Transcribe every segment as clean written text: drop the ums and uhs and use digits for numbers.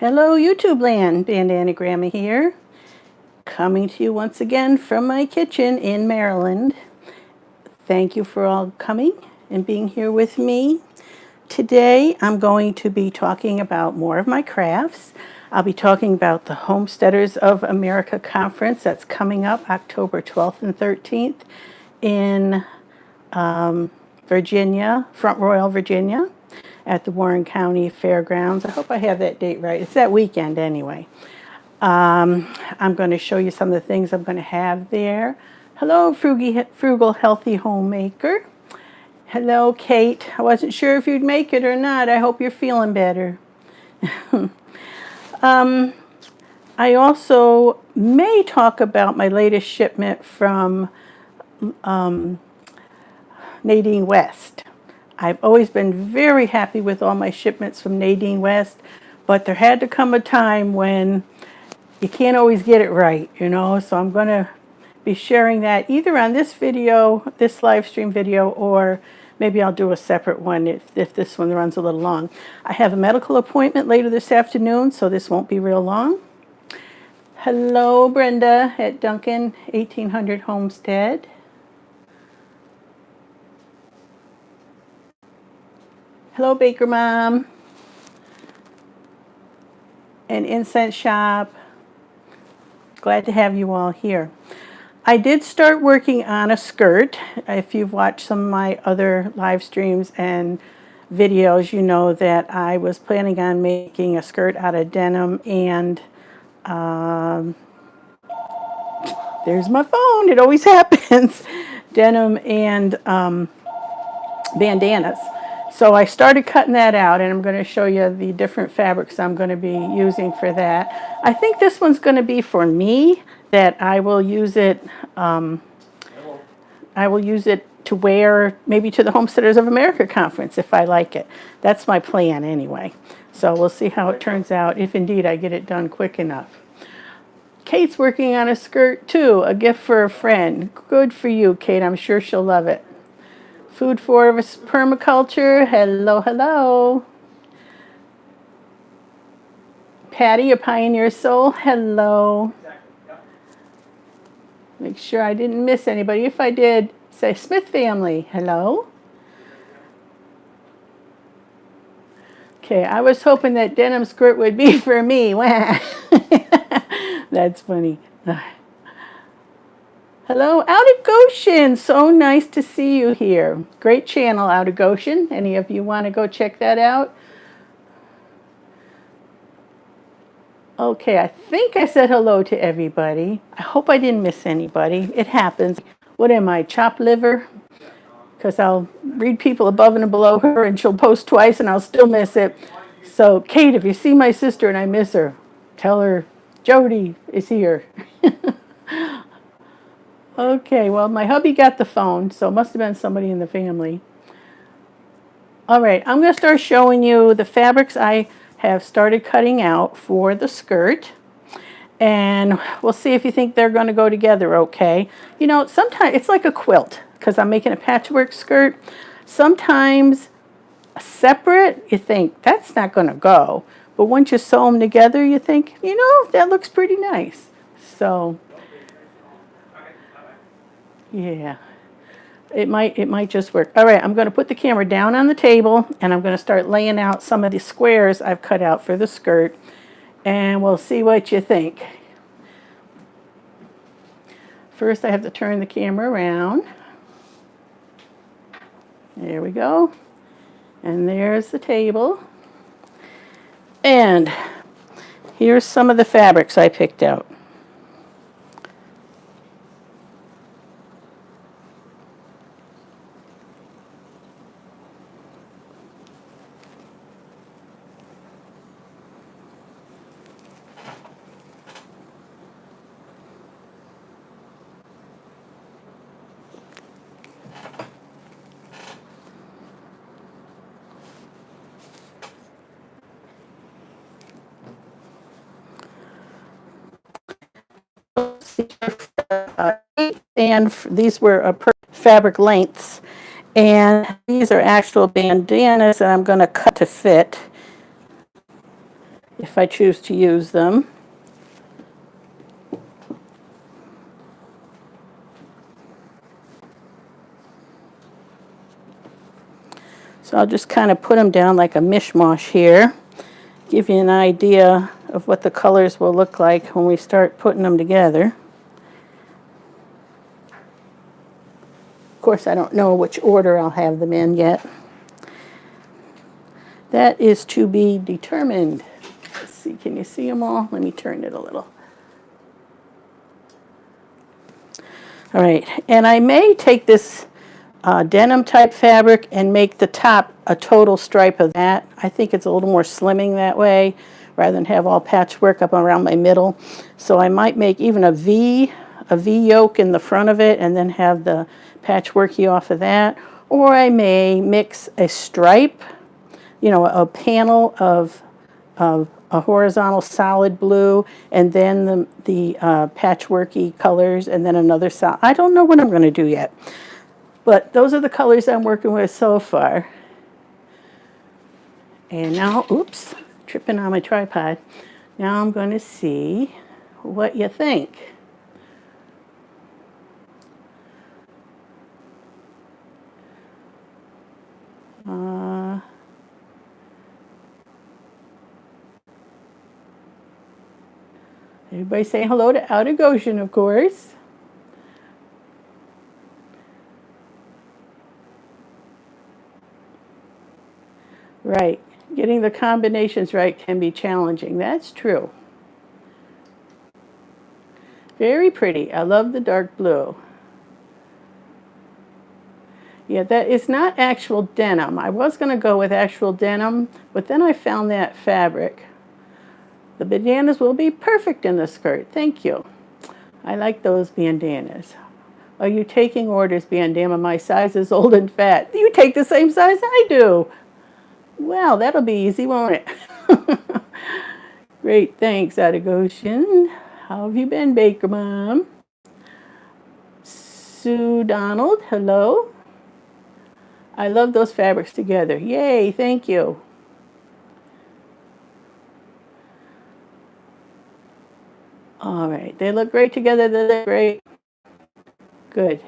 Hello YouTube land, Bandana Gramma here, coming to you once again from my kitchen in Maryland. Thank you for all coming and being here with me. Today I'm going to be talking about more of my crafts. I'll be talking about the Homesteaders of America conference that's coming up October 12th and 13th in Virginia, Front Royal, Virginia, at the Warren County Fairgrounds. I hope I have that date right. It's that weekend anyway. I'm going to show you some of the things I'm going to have there. Hello, Frugal Healthy Homemaker. Hello, Kate. I wasn't sure if you'd make it or not. I hope you're feeling better. I also may talk about my latest shipment from Nadine West. I've always been very happy with all my shipments from Nadine West, but there had to come a time when you can't always get it right, you know, so I'm going to be sharing that either on this video, this live stream video, or maybe I'll do a separate one if this one runs a little long. I have a medical appointment later this afternoon, so this won't be real long. Hello, Brenda at Duncan 1800 Homestead. Hello, Baker Mom. And Incense Shop. Glad to have you all here. I did start working on a skirt. If you've watched some of my other live streams and videos, you know that I was planning on making a skirt out of denim and there's my phone. It always happens. Denim and bandanas. So I started cutting that out, and I'm going to show you the different fabrics I'm going to be using for that. I think this one's going to be for me, that I will use it to wear maybe to the Homesteaders of America conference if I like it. That's my plan anyway. So we'll see how it turns out, if indeed I get it done quick enough. Kate's working on a skirt too, a gift for a friend. Good for you, Kate. I'm sure she'll love it. Food for Permaculture. Hello, hello. Patty, a Pioneer Soul. Hello. Make sure I didn't miss anybody. If I did, say Smith family. Hello. Okay, I was hoping that denim skirt would be for me. That's funny. Hello, Out of Goshen. So nice to see you here. Great channel, Out of Goshen. Any of you want to go check that out? Okay, I think I said hello to everybody. I hope I didn't miss anybody. It happens. What am I, chopped liver? Because I'll read people above and below her, and she'll post twice, and I'll still miss it. So, Kate, if you see my sister and I miss her, tell her Jody is here. Okay, well, my hubby got the phone, so it must have been somebody in the family. All right, I'm going to start showing you the fabrics I have started cutting out for the skirt. And we'll see if you think they're going to go together okay. You know, sometimes it's like a quilt, because I'm making a patchwork skirt. Sometimes separate, you think, that's not going to go. But once you sew them together, you think, you know, that looks pretty nice. So yeah, it might just work. All right, I'm going to put the camera down on the table, and I'm going to start laying out some of the squares I've cut out for the skirt, and we'll see what you think. First, I have to turn the camera around. There we go. And there's the table. And here's some of the fabrics I picked out. And these were fabric lengths, and these are actual bandanas that I'm going to cut to fit. if I choose to use them. So I'll just kind of put them down like a mishmash here, give you an idea of what the colors will look like when we start putting them together. Of course, I don't know which order I'll have them in yet. That is to be determined. Let's see, can you see them all? Let me turn it a little. All right, and I may take this denim type fabric and make the top a total stripe of that. I think it's a little more slimming that way rather than have all patchwork up around my middle. So I might make even a V yoke in the front of it and then have the patchworky off of that. Or I may mix a stripe, you know, a panel of a horizontal solid blue and then the patchworky colors and then another solid. I don't know what I'm going to do yet. But those are the colors I'm working with so far. And now, oops, tripping on my tripod. Now I'm going to see what you think. Everybody say hello to Outer Goshen, of course. Right. Getting the combinations right can be challenging. That's true. Very pretty. I love the dark blue. Yeah, that is not actual denim. I was going to go with actual denim, but then I found that fabric. The bandanas will be perfect in the skirt. Thank you. I like those bandanas. Are you taking orders, Bandana? My size is old and fat. You take the same size I do. Well, that'll be easy, won't it? Great, thanks, Outer Goshen. How have you been, Baker Mom? Sue Donald, hello. I love those fabrics together. Yay, thank you. All right, they look great together. They look great. Good.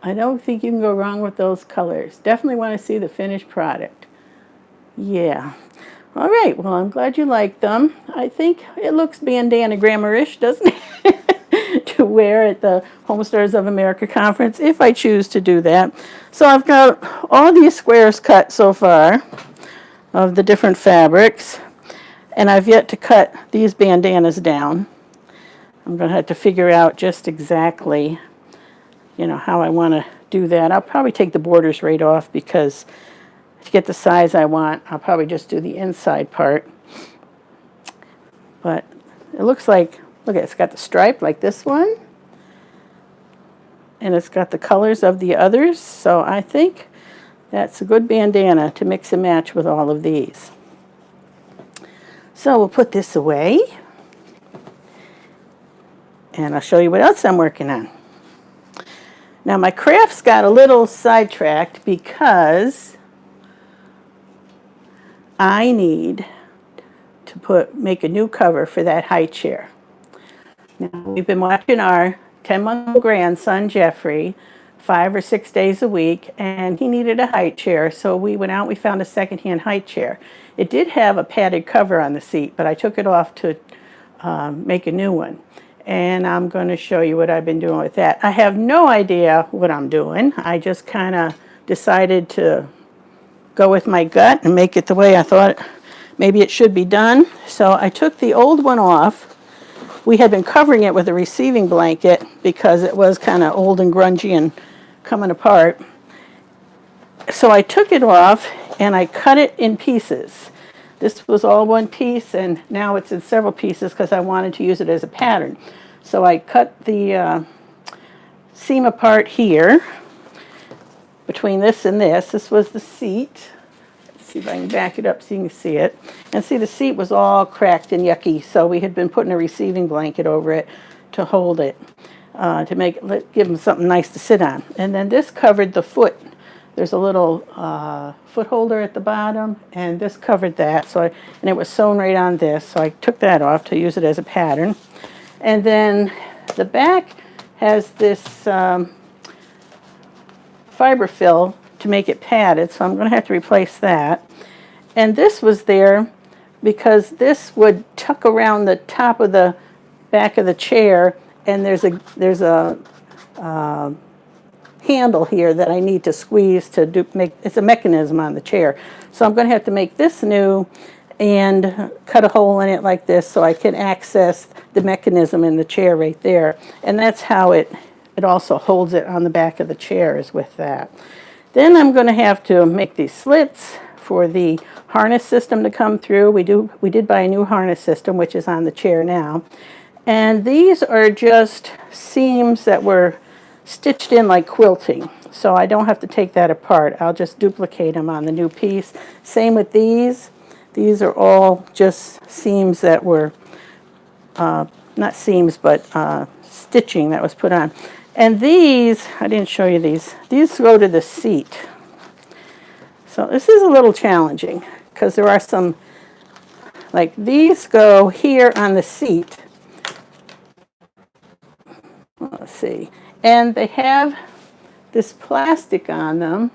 I don't think you can go wrong with those colors. Definitely want to see the finished product. Yeah. All right, well, I'm glad you like them. I think it looks Bandana Gramma-ish, doesn't it? To wear at the Homesteaders of America conference, if I choose to do that. So I've got all these squares cut so far of the different fabrics, and I've yet to cut these bandanas down. I'm going to have to figure out just exactly, you know, how I want to do that. I'll probably take the borders right off because to get the size I want, I'll probably just do the inside part. But it looks like, look, it's got the stripe like this one, and it's got the colors of the others. So I think that's a good bandana to mix and match with all of these. So we'll put this away, and I'll show you what else I'm working on. Now my crafts got a little sidetracked because I need to make a new cover for that Highchair. Now we've been watching our 10-month-old grandson Jeffrey 5 or 6 days a week, and he needed a Highchair, so we went out and we found a secondhand Highchair. It did have a padded cover on the seat, but I took it off to make a new one. And I'm going to show you what I've been doing with that. I have no idea what I'm doing. I just kind of decided to go with my gut and make it the way I thought maybe it should be done. So I took the old one off. We had been covering it with a receiving blanket because it was kind of old and grungy and coming apart. So I took it off and I cut it in pieces. This was all one piece, and now it's in several pieces because I wanted to use it as a pattern. So I cut the seam apart here between this and this. This was the seat. Let's see if I can back it up so you can see it. And see, the seat was all cracked and yucky, so we had been putting a receiving blanket over it to hold it, to give them something nice to sit on. And then this covered the foot there's a little foot holder at the bottom, and this covered that. And it was sewn right on this, so I took that off to use it as a pattern. And then the back has this fiber fill to make it padded, so I'm going to have to replace that. And this was there because this would tuck around the top of the back of the chair, and there's a handle here that I need to squeeze to make. It's a mechanism on the chair, so I'm going to have to make this new and cut a hole in it like this so I can access the mechanism in the chair right there. And that's how it also holds it on the back of the chair, is with that. Then I'm going to have to make these slits for the harness system to come through. We did buy a new harness system, which is on the chair now. And these are just seams that were stitched in like quilting. So I don't have to take that apart. I'll just duplicate them on the new piece. Same with these. These are all just seams that were, not seams, but stitching that was put on. And these, I didn't show you these go to the seat. So this is a little challenging because there are some, like these go here on the seat. Let's see. And they have this plastic on them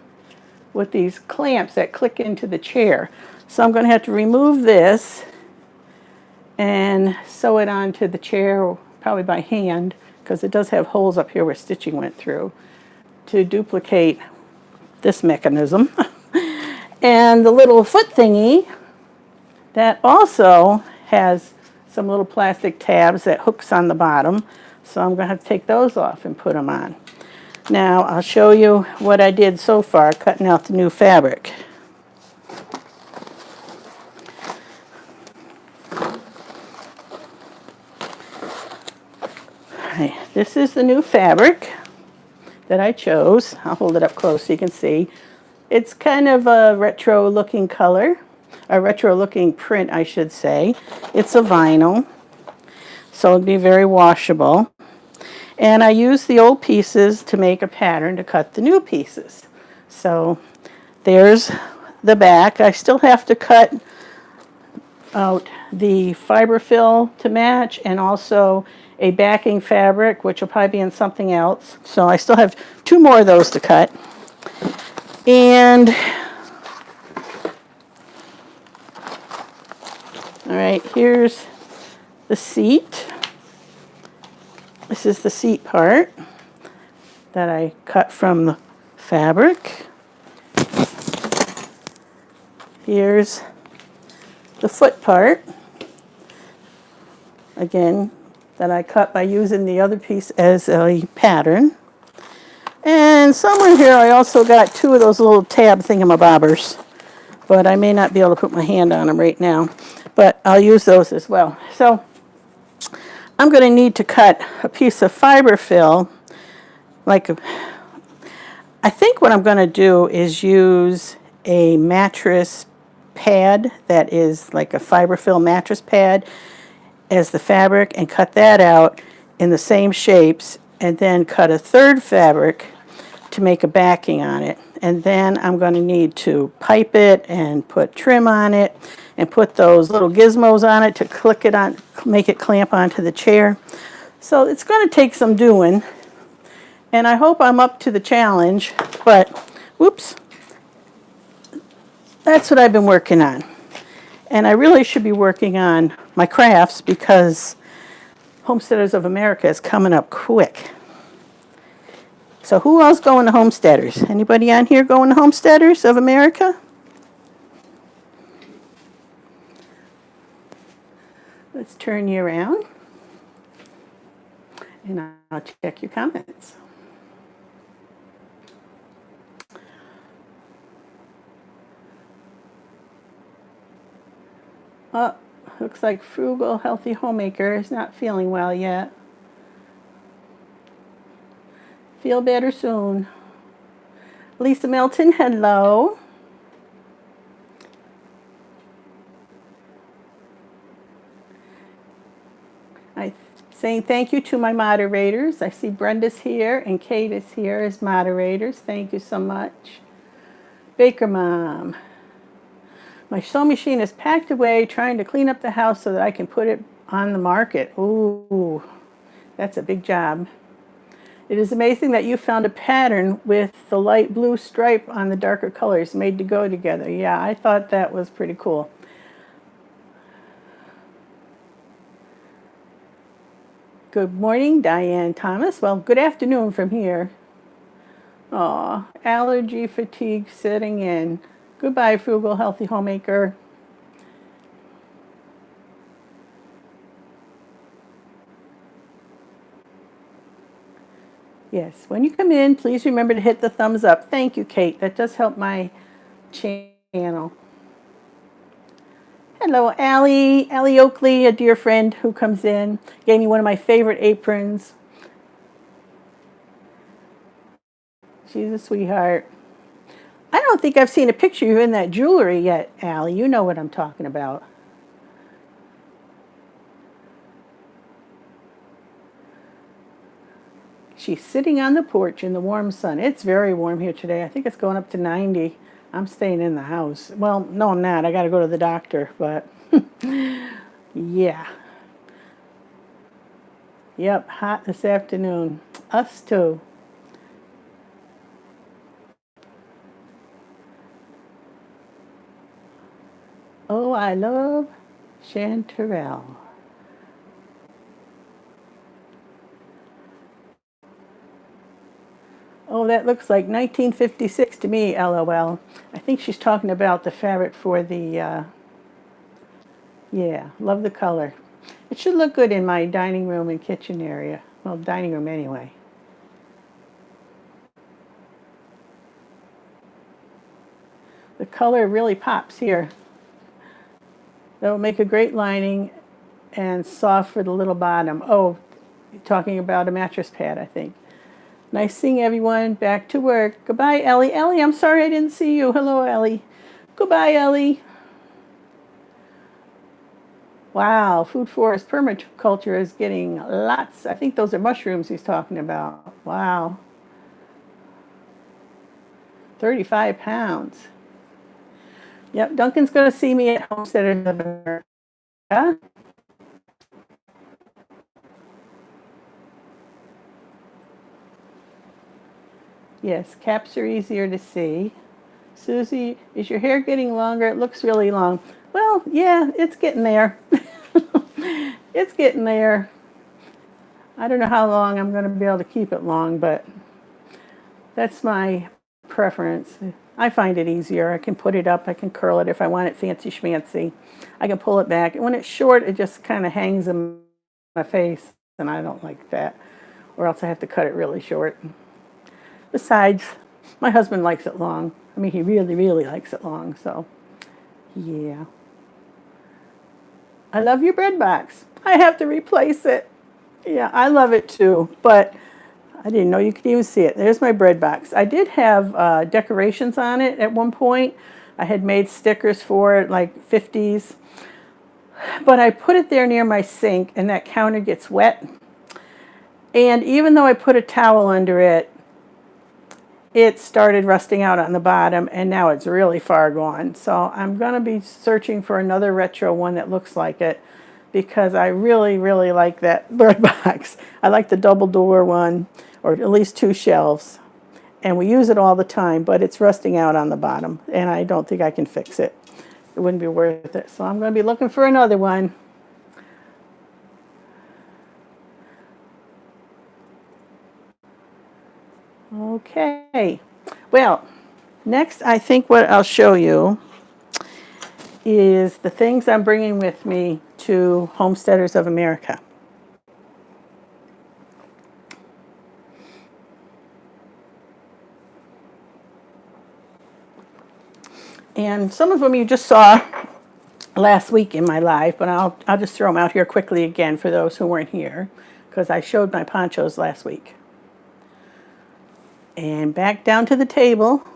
with these clamps that click into the chair. So I'm going to have to remove this and sew it onto the chair, probably by hand, because it does have holes up here where stitching went through, to duplicate this mechanism. And the little foot thingy, that also has some little plastic tabs that hooks on the bottom. So I'm going to have to take those off and put them on. Now I'll show you what I did so far, cutting out the new fabric. This is the new fabric that I chose. I'll hold it up close so you can see. It's kind of a retro looking color, a retro looking print, I should say. It's a vinyl, so it'll be very washable. And I used the old pieces to make a pattern to cut the new pieces. So there's the back. I still have to cut out the fiber fill to match, and also a backing fabric, which will probably be in something else. So I still have 2 more of those to cut. And all right, here's the seat. This is the seat part that I cut from the fabric. Here's the foot part, again, that I cut by using the other piece as a pattern. And somewhere here I also got 2 of those little tab thingamabobbers, but I may not be able to put my hand on them right now, but I'll use those as well. So I'm going to need to cut a piece of fiber fill, I think what I'm going to do is use a mattress pad that is like a fiber fill mattress pad as the fabric, and cut that out in the same shapes, and then cut a 3rd fabric to make a backing on it. And then I'm going to need to pipe it and put trim on it and put those little gizmos on it to click it on, make it clamp onto the chair. So it's going to take some doing, and I hope I'm up to the challenge, but whoops, that's what I've been working on. And I really should be working on my crafts because Homesteaders of America is coming up quick. So who else going to Homesteaders? Anybody on here going to Homesteaders of America? Let's turn you around and I'll check your comments. Oh, looks like Frugal Healthy Homemaker is not feeling well yet. Feel better soon. Lisa Milton, hello. I'm saying thank you to my moderators. I see Brenda's here and Kate is here as moderators. Thank you so much. Baker Mom. My sewing machine is packed away trying to clean up the house so that I can put it on the market. Ooh, that's a big job. It is amazing that you found a pattern with the light blue stripe on the darker colors made to go together. Yeah, I thought that was pretty cool. Good morning, Diane Thomas. Well, good afternoon from here. Aw, allergy fatigue setting in. Goodbye, frugal, healthy homemaker. Yes, when you come in, please remember to hit the thumbs up. Thank you, Kate. That does help my channel. Hello, Allie. Allie Oakley, a dear friend who comes in, gave me one of my favorite aprons. She's a sweetheart. I don't think I've seen a picture of you in that jewelry yet, Allie. You know what I'm talking about. She's sitting on the porch in the warm sun. It's very warm here today. I think it's going up to 90. I'm staying in the house. Well, no, I'm not. I got to go to the doctor, but yeah. Yep, hot this afternoon. Us too. Oh, I love chanterelle. Oh, that looks like 1956 to me, LOL. I think she's talking about the fabric for the, yeah, love the color. It should look good in my dining room and kitchen area. Well, dining room anyway. The color really pops here. That will make a great lining and soft for the little bottom. Oh, you're talking about a mattress pad, I think. Nice seeing everyone. Back to work. Goodbye, Ellie. Ellie, I'm sorry I didn't see you. Hello, Ellie. Goodbye, Ellie. Wow, food forest permaculture is getting lots. I think those are mushrooms he's talking about. Wow. 35 pounds. Yep, Duncan's going to see me at Homesteaders of America. Yes, caps are easier to see. Susie, is your hair getting longer? It looks really long. Well, yeah, it's getting there. It's getting there. I don't know how long I'm going to be able to keep it long, but that's my preference. I find it easier. I can put it up. I can curl it if I want it fancy schmancy. I can pull it back. And when it's short, it just kind of hangs in my face, and I don't like that. Or else I have to cut it really short. Besides, my husband likes it long. I mean, he really, really likes it long, so yeah. I love your bread box. I have to replace it. Yeah, I love it too, but I didn't know you could even see it. There's my bread box. I did have decorations on it at one point. I had made stickers for it, like 50s. But I put it there near my sink, and that counter gets wet. And even though I put a towel under it, it started rusting out on the bottom, and now it's really far gone. So I'm going to be searching for another retro one that looks like it, because I really, really like that bread box. I like the double door one, or at least 2 shelves. And we use it all the time, but it's rusting out on the bottom, and I don't think I can fix it. It wouldn't be worth it. So I'm going to be looking for another one. Okay, well, next I think what I'll show you is the things I'm bringing with me to Homesteaders of America. And some of them you just saw last week in my live, but I'll just throw them out here quickly again for those who weren't here, because I showed my ponchos last week. And back down to the table,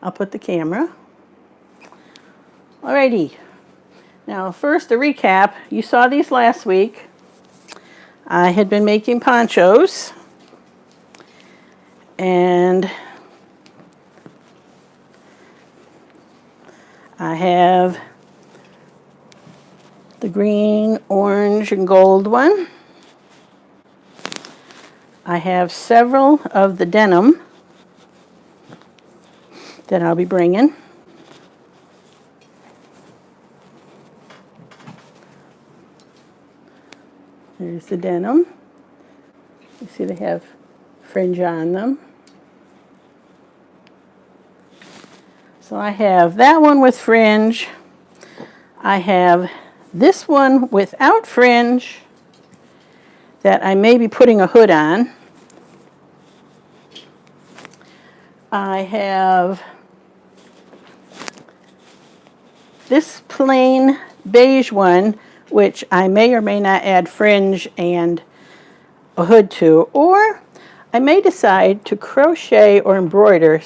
I'll put the camera. Alrighty. Now first, a recap. You saw these last week. I had been making ponchos. And I have the green, orange, and gold one. I have several of the denim that I'll be bringing. There's the denim. You see they have fringe on them. So I have that one with fringe. I have this one without fringe that I may be putting a hood on. I have this plain beige one, which I may or may not add fringe and a hood to, or I may decide to crochet or embroider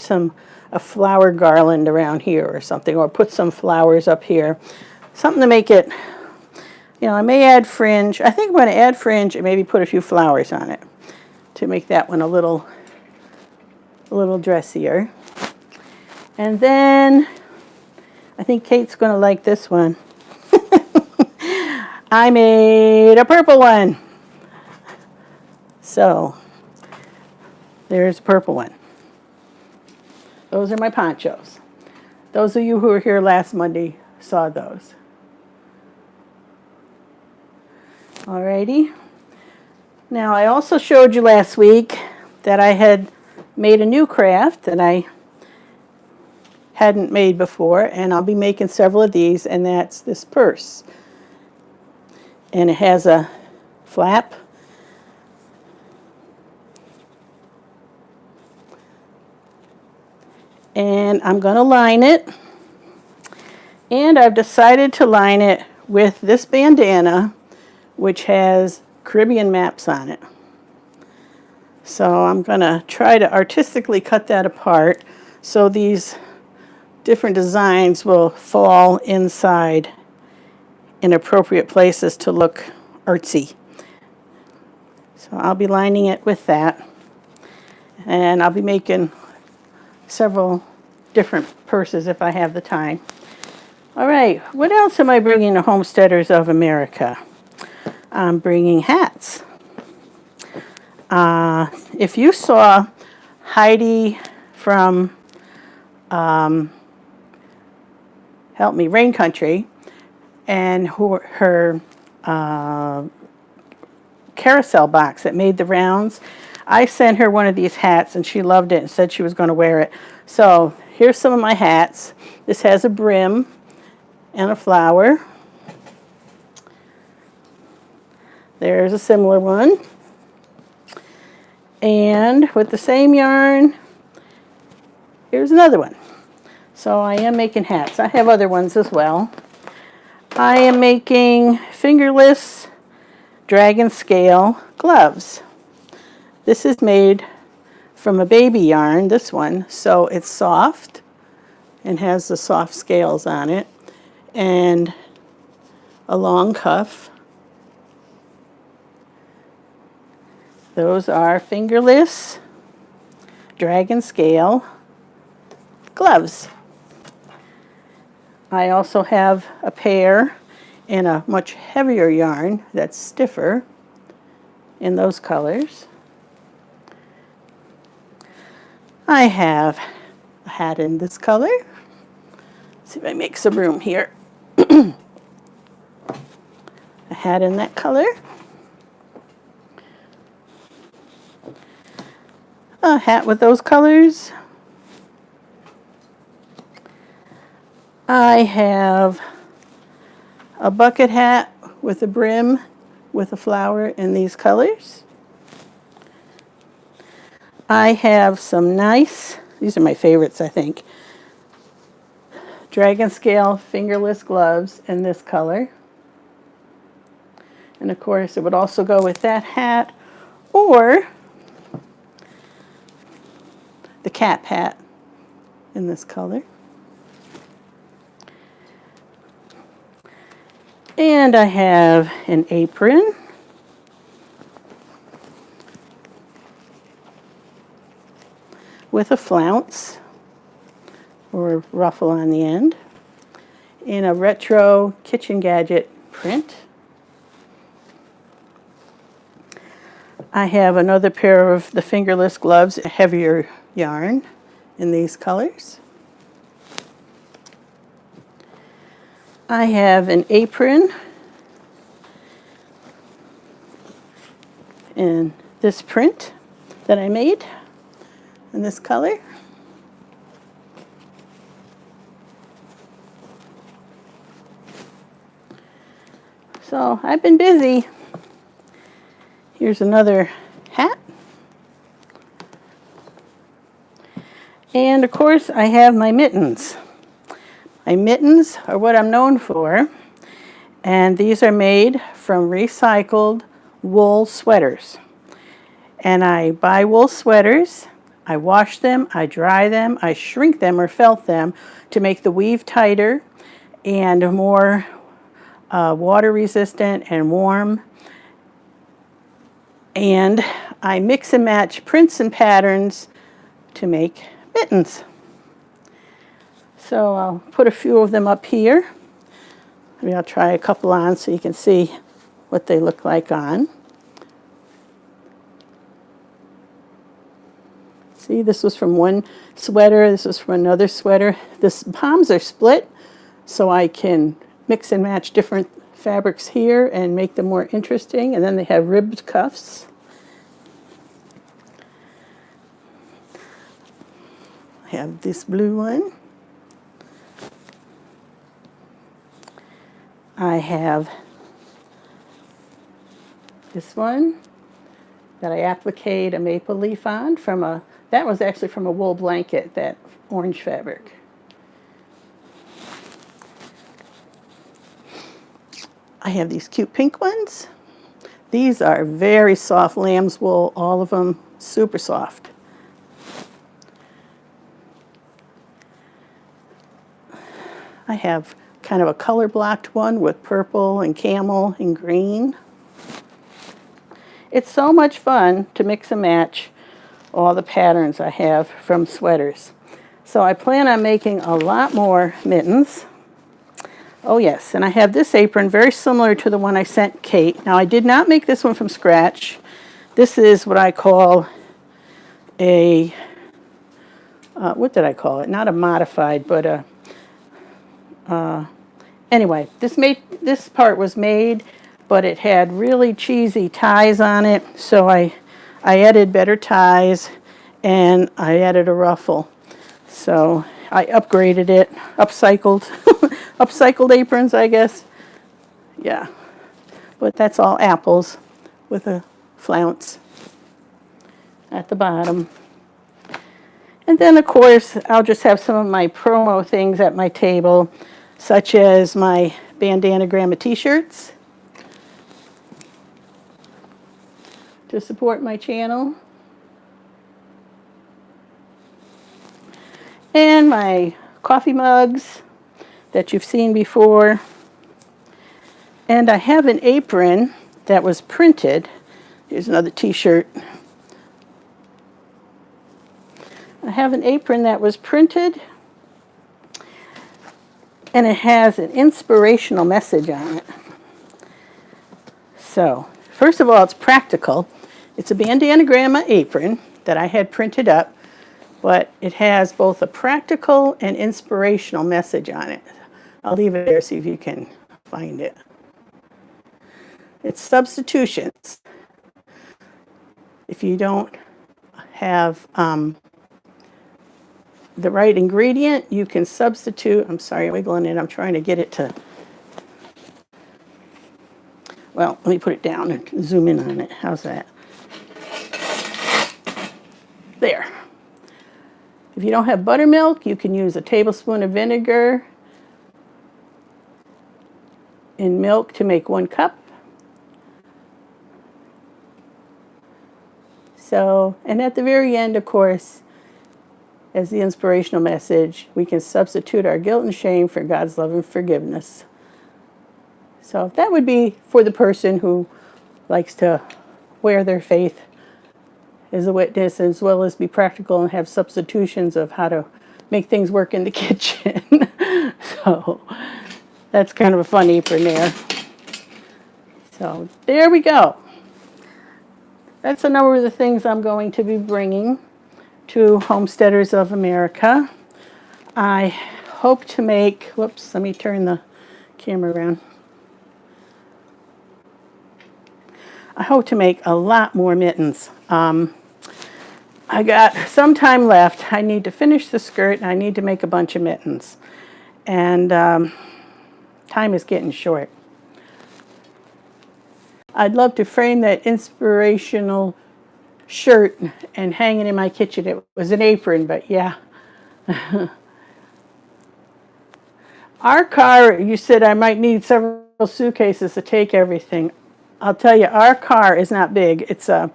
a flower garland around here or something, or put some flowers up here. Something to make it, you know, I may add fringe. I think I'm going to add fringe and maybe put a few flowers on it to make that one a little dressier. And then I think Kate's going to like this one. I made a purple one. So there's a purple one. Those are my ponchos. Those of you who were here last Monday saw those. Alrighty. Now I also showed you last week that I had made a new craft that I hadn't made before, and I'll be making several of these, and that's this purse. And it has a flap. And I'm going to line it. And I've decided to line it with this bandana, which has Caribbean maps on it. So I'm going to try to artistically cut that apart so these different designs will fall inside in appropriate places to look artsy. So I'll be lining it with that. And I'll be making several different purses if I have the time. All right, what else am I bringing to Homesteaders of America? I'm bringing hats. If you saw Heidi from Rain Country, and her carousel box that made the rounds, I sent her one of these hats and she loved it and said she was going to wear it. So here's some of my hats. This has a brim and a flower. There's a similar one. And with the same yarn, here's another one. So I am making hats. I have other ones as well. I am making fingerless dragon scale gloves. This is made from a baby yarn, this one, so it's soft and has the soft scales on it, and a long cuff. Those are fingerless dragon scale gloves. I also have a pair in a much heavier yarn that's stiffer in those colors. I have a hat in this color. Let's see if I make some room here. A hat in that color. A hat with those colors. I have a bucket hat with a brim with a flower in these colors. I have some nice, these are my favorites I think, dragon scale fingerless gloves in this color. And of course it would also go with that hat or the cap hat in this color. And I have an apron. With a flounce or ruffle on the end. in a retro kitchen gadget print. I have another pair of the fingerless gloves, a heavier yarn in these colors. I have an apron in this print that I made in this color. So I've been busy. Here's another hat. And of course I have my mittens. My mittens are what I'm known for, and these are made from recycled wool sweaters. And I buy wool sweaters, I wash them, I dry them, I shrink them or felt them to make the weave tighter and more water resistant and warm. And I mix and match prints and patterns to make mittens. So I'll put a few of them up here. Maybe I'll try a couple on so you can see what they look like on. See, this was from one sweater, this was from another sweater. The palms are split so I can mix and match different fabrics here and make them more interesting. And then they have ribbed cuffs. I have this blue one. I have this one that I appliqued a maple leaf on from that was actually from a wool blanket, that orange fabric. I have these cute pink ones. These are very soft lamb's wool, all of them super soft. I have kind of a color blocked one with purple and camel and green. It's so much fun to mix and match all the patterns I have from sweaters. So I plan on making a lot more mittens. Oh yes, and I have this apron very similar to the one I sent Kate. Now I did not make this one from scratch. This is what I call a, what did I call it? Not a modified, but a, anyway, this part was made, but it had really cheesy ties on it, so I added better ties and I added a ruffle. So I upgraded it, upcycled, upcycled aprons, I guess. Yeah, but that's all apples with a flounce at the bottom. And then, of course, I'll just have some of my promo things at my table, such as my Bandana Gramma t-shirts to support my channel, and my coffee mugs that you've seen before. And I have an apron that was printed. Here's another t-shirt. I have an apron that was printed, and it has an inspirational message on it. So, first of all, it's practical. It's a Bandana Gramma apron that I had printed up, but it has both a practical and inspirational message on it. I'll leave it there, see if you can find it. It's substitutions. If you don't have the right ingredient, you can substitute. I'm sorry, I'm wiggling it. I'm trying to get it to, well, let me put it down and zoom in on it. How's that? There. If you don't have buttermilk, you can use a tablespoon of vinegar in milk to make 1 cup. So, and at the very end, of course, as the inspirational message, we can substitute our guilt and shame for God's love and forgiveness. So that would be for the person who likes to wear their faith as a witness, as well as be practical and have substitutions of how to make things work in the kitchen. So That's kind of a fun apron there. So there we go. That's a number of the things I'm going to be bringing to Homesteaders of America. I hope to make, whoops, let me turn the camera around. I hope to make a lot more mittens. I got some time left. I need to finish the skirt and I need to make a bunch of mittens. And time is getting short. I'd love to frame that inspirational shirt and hang it in my kitchen. It was an apron, but yeah. Our car, you said I might need several suitcases to take everything. I'll tell you, our car is not big. It's a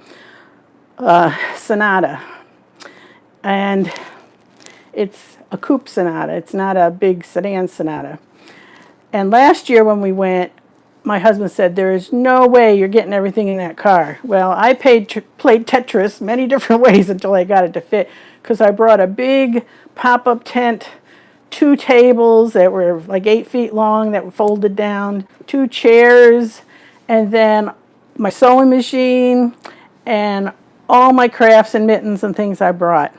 Sonata. And it's a coupe Sonata. It's not a big sedan Sonata. And last year when we went, my husband said, there is no way you're getting everything in that car. Well, I played Tetris many different ways until I got it to fit, because I brought a big pop-up tent, 2 tables that were like 8 feet long that were folded down, 2 chairs, and then my sewing machine, and all my crafts and mittens and things I brought.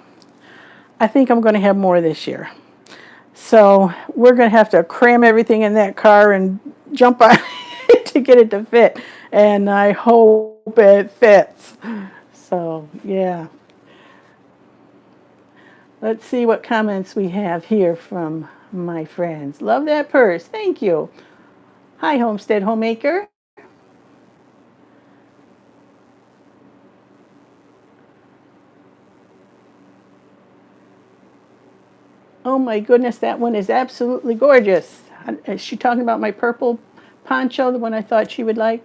I think I'm going to have more this year. So we're going to have to cram everything in that car and jump on it to get it to fit. And I hope it fits. So, yeah. Let's see what comments we have here from my friends. Love that purse. Thank you. Hi, Homestead Homemaker. Oh my goodness, that one is absolutely gorgeous. Is she talking about my purple poncho, the one I thought she would like?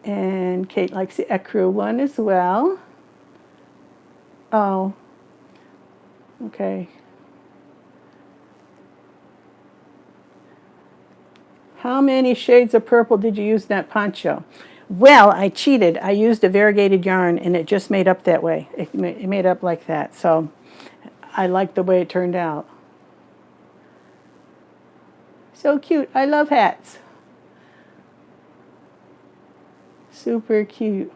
And Kate likes the ecru one as well. Oh, okay. How many shades of purple did you use in that poncho? Well, I cheated. I used a variegated yarn, and it just made up that way. It made up like that. So I like the way it turned out. So cute. I love hats. Super cute.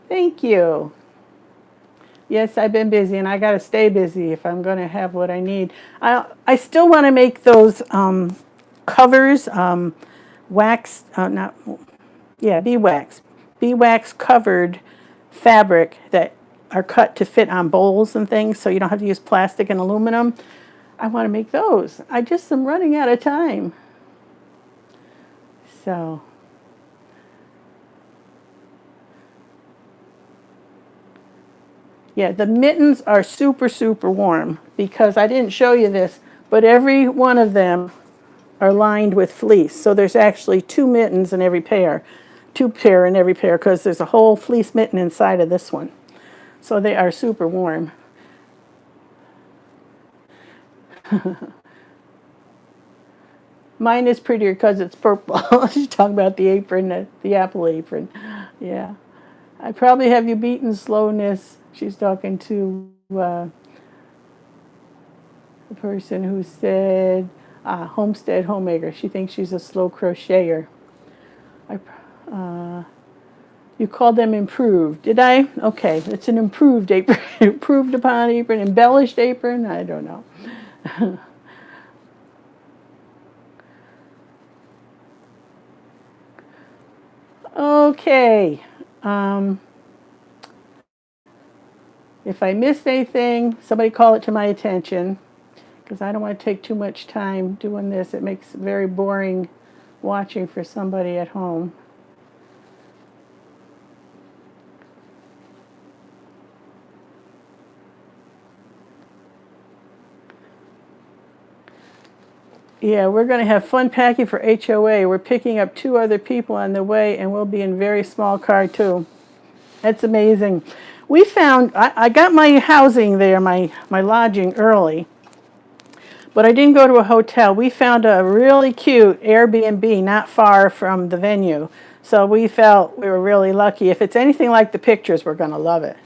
Thank you. Yes, I've been busy, and I got to stay busy if I'm going to have what I need. I still want to make those covers, wax, beeswax covered fabric that are cut to fit on bowls and things, so you don't have to use plastic and aluminum. I want to make those. I just am running out of time. So, yeah, the mittens are super, super warm because I didn't show you this, but every one of them are lined with fleece. So there's actually 2 mittens in every pair, 2 pair in every pair, because there's a whole fleece mitten inside of this one. So they are super warm. Mine is prettier because it's purple. She's talking about the apron, the apple apron. Yeah. I probably have you beaten slowness. She's talking to the person who said, Homestead Homemaker. She thinks she's a slow crocheter. You called them improved. Did I? Okay, it's an improved apron. Improved upon apron. Embellished apron? I don't know. Okay. If I missed anything, somebody call it to my attention, because I don't want to take too much time doing this. It makes it very boring watching for somebody at home. Yeah, we're going to have fun packing for HOA. We're picking up 2 other people on the way, and we'll be in very small car too. That's amazing. We found, I got my housing there, my lodging early, but I didn't go to a hotel. We found a really cute Airbnb not far from the venue. So we felt we were really lucky. If it's anything like the pictures, we're going to love it.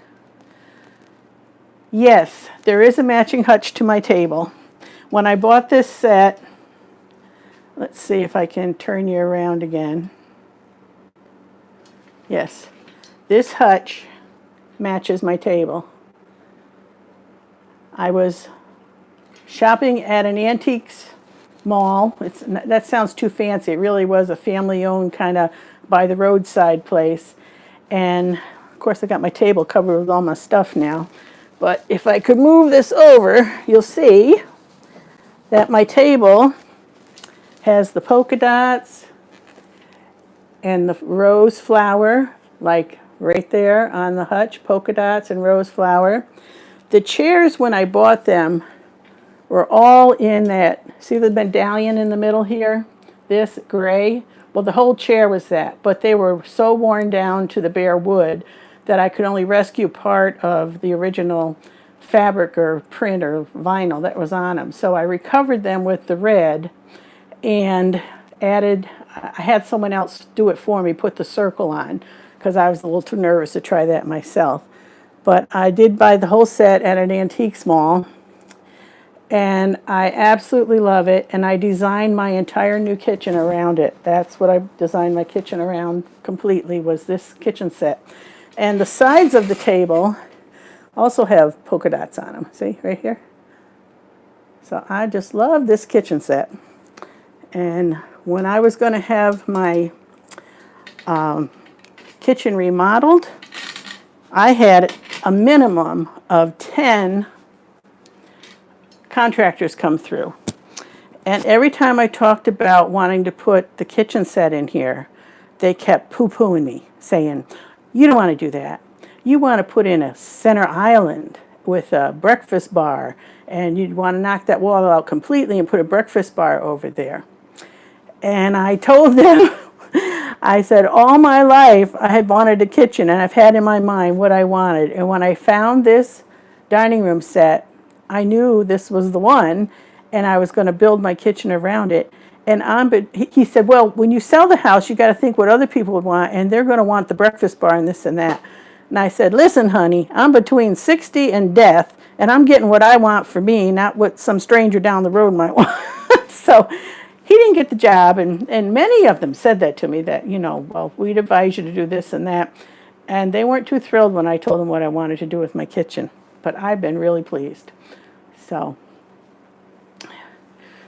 Yes, there is a matching hutch to my table. When I bought this set, let's see if I can turn you around again. Yes, this hutch matches my table. I was shopping at an antiques mall. That sounds too fancy. It really was a family-owned kind of by the roadside place. And of course I got my table covered with all my stuff now. But if I could move this over, you'll see that my table has the polka dots and the rose flower, like right there on the hutch, polka dots and rose flower. The chairs, when I bought them, were all in that, see the medallion in the middle here? This gray? Well, the whole chair was that, but they were so worn down to the bare wood that I could only rescue part of the original fabric or print or vinyl that was on them. So I recovered them with the red and added, I had someone else do it for me, put the circle on, because I was a little too nervous to try that myself. But I did buy the whole set at an antiques mall, and I absolutely love it, and I designed my entire new kitchen around it. That's what I designed my kitchen around completely, was this kitchen set. And the sides of the table also have polka dots on them. See, right here? So I just love this kitchen set. And when I was going to have my kitchen remodeled, I had a minimum of 10 contractors come through. And every time I talked about wanting to put the kitchen set in here, they kept poo-pooing me, saying, you don't want to do that. You want to put in a center island with a breakfast bar, and you'd want to knock that wall out completely and put a breakfast bar over there. And I told them, I said, all my life I had wanted a kitchen, and I've had in my mind what I wanted. And when I found this dining room set, I knew this was the one, and I was going to build my kitchen around it. And he said, well, when you sell the house, you got to think what other people would want, and they're going to want the breakfast bar and this and that. And I said, listen, honey, I'm between 60 and death, and I'm getting what I want for me, not what some stranger down the road might want. So he didn't get the job, and many of them said that to me, that, you know, well, we'd advise you to do this and that. And they weren't too thrilled when I told them what I wanted to do with my kitchen. But I've been really pleased. So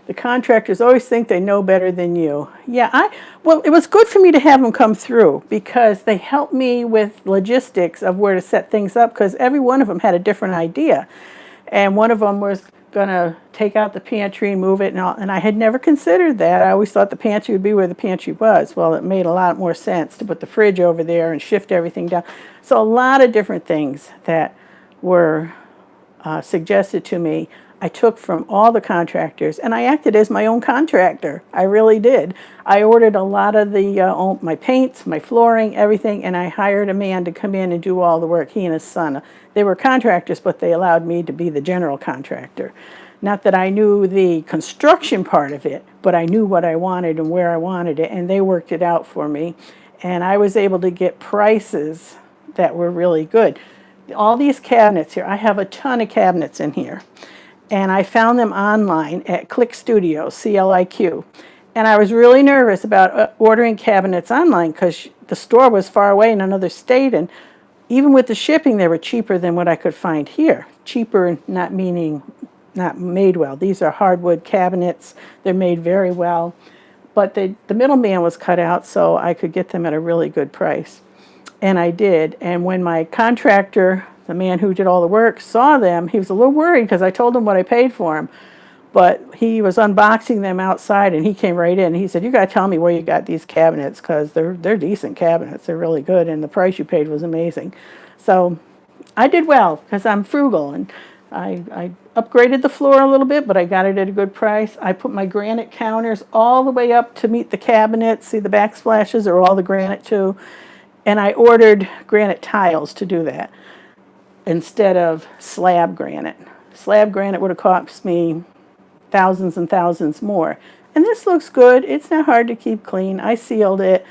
the contractors always think they know better than you. Yeah, well, it was good for me to have them come through, because they helped me with logistics of where to set things up, because every one of them had a different idea. And one of them was going to take out the pantry and move it and all, and I had never considered that. I always thought the pantry would be where the pantry was. Well, it made a lot more sense to put the fridge over there and shift everything down. So a lot of different things that were suggested to me, I took from all the contractors, and I acted as my own contractor. I really did. I ordered a lot of the my paints, my flooring, everything, and I hired a man to come in and do all the work, he and his son. They were contractors, but they allowed me to be the general contractor. Not that I knew the construction part of it, but I knew what I wanted and where I wanted it, and they worked it out for me. And I was able to get prices that were really good. All these cabinets here, I have a ton of cabinets in here. And I found them online at Click Studio, CLIQ. And I was really nervous about ordering cabinets online, because the store was far away in another state, and even with the shipping, they were cheaper than what I could find here. Cheaper, not meaning not made well. These are hardwood cabinets. They're made very well. But the middleman was cut out, so I could get them at a really good price. And I did. And when my contractor, the man who did all the work, saw them, he was a little worried, because I told him what I paid for them. But he was unboxing them outside, and he came right in. And he said, you got to tell me where you got these cabinets, because they're decent cabinets. They're really good, and the price you paid was amazing. So I did well, because I'm frugal, and I upgraded the floor a little bit, but I got it at a good price. I put my granite counters all the way up to meet the cabinets. See, the backsplashes are all the granite too. And I ordered granite tiles to do that instead of slab granite. Slab granite would have cost me thousands and thousands more. And this looks good. It's not hard to keep clean. I sealed it.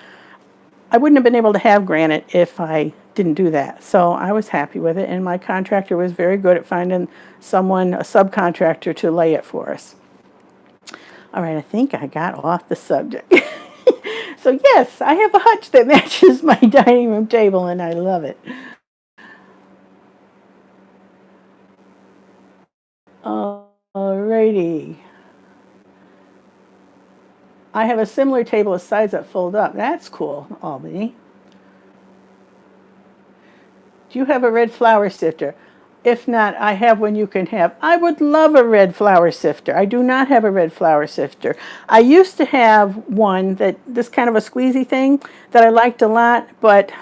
I wouldn't have been able to have granite if I didn't do that. So I was happy with it, and my contractor was very good at finding someone, a subcontractor, to lay it for us. All right, I think I got off the subject. So yes, I have a hutch that matches my dining room table, and I love it. Alrighty. I have a similar table of sides that fold up. That's cool, Albany. Do you have a red flour sifter? If not, I have one you can have. I would love a red flour sifter. I do not have a red flour sifter. I used to have one that, this kind of a squeezy thing that I liked a lot, but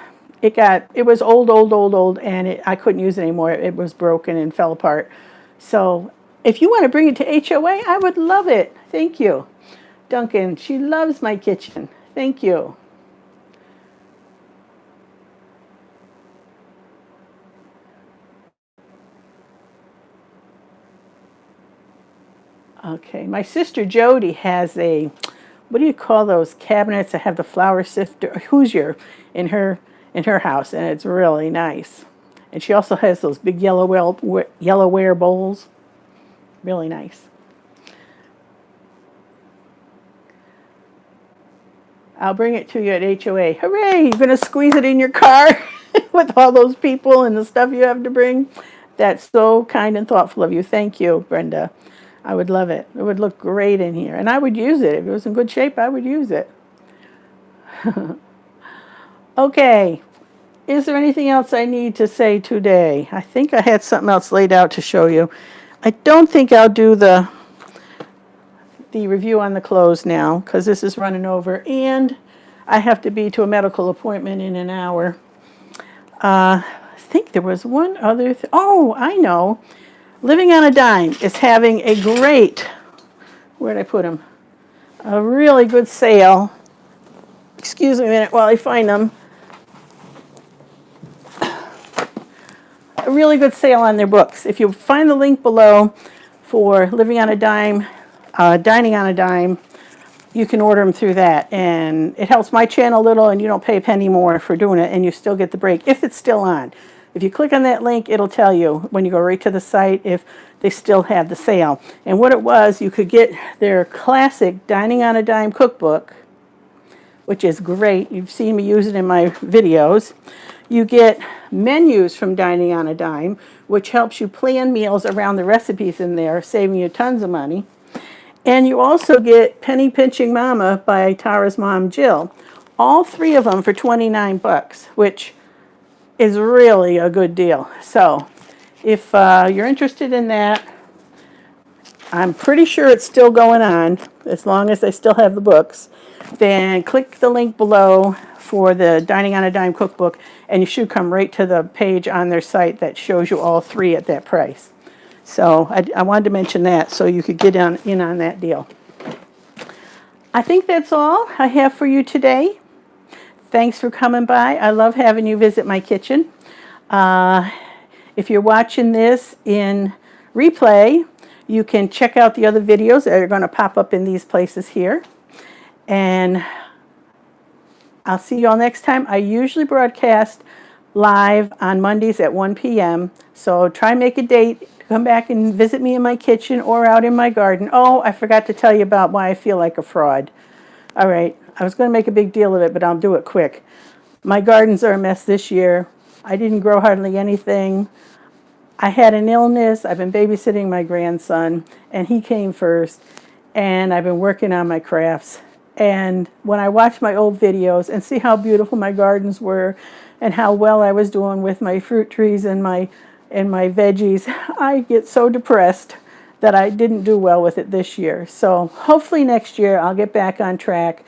it was old, and I couldn't use it anymore. It was broken and fell apart. So if you want to bring it to HOA, I would love it. Thank you. Duncan, she loves my kitchen. Thank you. Okay, my sister Jody has a, what do you call those cabinets that have the flour sifter, Hoosier, in her house, and it's really nice. And she also has those big yellowware bowls. Really nice. I'll bring it to you at HOA. Hooray! You're going to squeeze it in your car with all those people and the stuff you have to bring? That's so kind and thoughtful of you. Thank you, Brenda. I would love it. It would look great in here. And I would use it. If it was in good shape, I would use it. Okay. Is there anything else I need to say today? I think I had something else laid out to show you. I don't think I'll do the review on the clothes now because this is running over. And I have to be to a medical appointment in an hour. I think there was one other oh, I know. Living on a Dime is having a great, where'd I put them? A really good sale. Excuse me a minute while I find them. A really good sale on their books. If you find the link below for Living on a Dime, Dining on a Dime, you can order them through that. And it helps my channel a little, and you don't pay a penny more for doing it, and you still get the break if it's still on. If you click on that link, it'll tell you when you go right to the site if they still have the sale. And what it was, you could get their classic Dining on a Dime cookbook, which is great. You've seen me use it in my videos. You get menus from Dining on a Dime, which helps you plan meals around the recipes in there, saving you tons of money. And you also get Penny Pinching Mama by Tara's mom, Jill. All three of them for 29 bucks, which is really a good deal. So if you're interested in that, I'm pretty sure it's still going on as long as they still have the books, then click the link below for the Dining on a Dime cookbook, and you should come right to the page on their site that shows you all three at that price. So I wanted to mention that so you could get in on that deal. I think that's all I have for you today. Thanks for coming by. I love having you visit my kitchen. If you're watching this in replay, you can check out the other videos that are going to pop up in these places here. And I'll see you all next time. I usually broadcast live on Mondays at 1 p.m. So try and make a date to come back and visit me in my kitchen or out in my garden. Oh, I forgot to tell you about why I feel like a fraud. All right. I was going to make a big deal of it, but I'll do it quick. My gardens are a mess this year. I didn't grow hardly anything. I had an illness. I've been babysitting my grandson, and he came first. And I've been working on my crafts. And when I watch my old videos and see how beautiful my gardens were and how well I was doing with my fruit trees and my veggies, I get so depressed that I didn't do well with it this year. So hopefully next year I'll get back on track.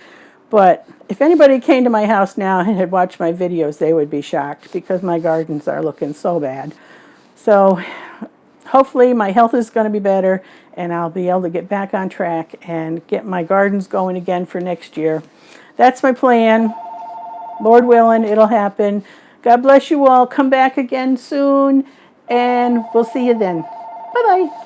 But if anybody came to my house now and had watched my videos, they would be shocked because my gardens are looking so bad. So hopefully my health is going to be better and I'll be able to get back on track and get my gardens going again for next year. That's my plan. Lord willing, it'll happen. God bless you all. Come back again soon and we'll see you then. Bye-bye.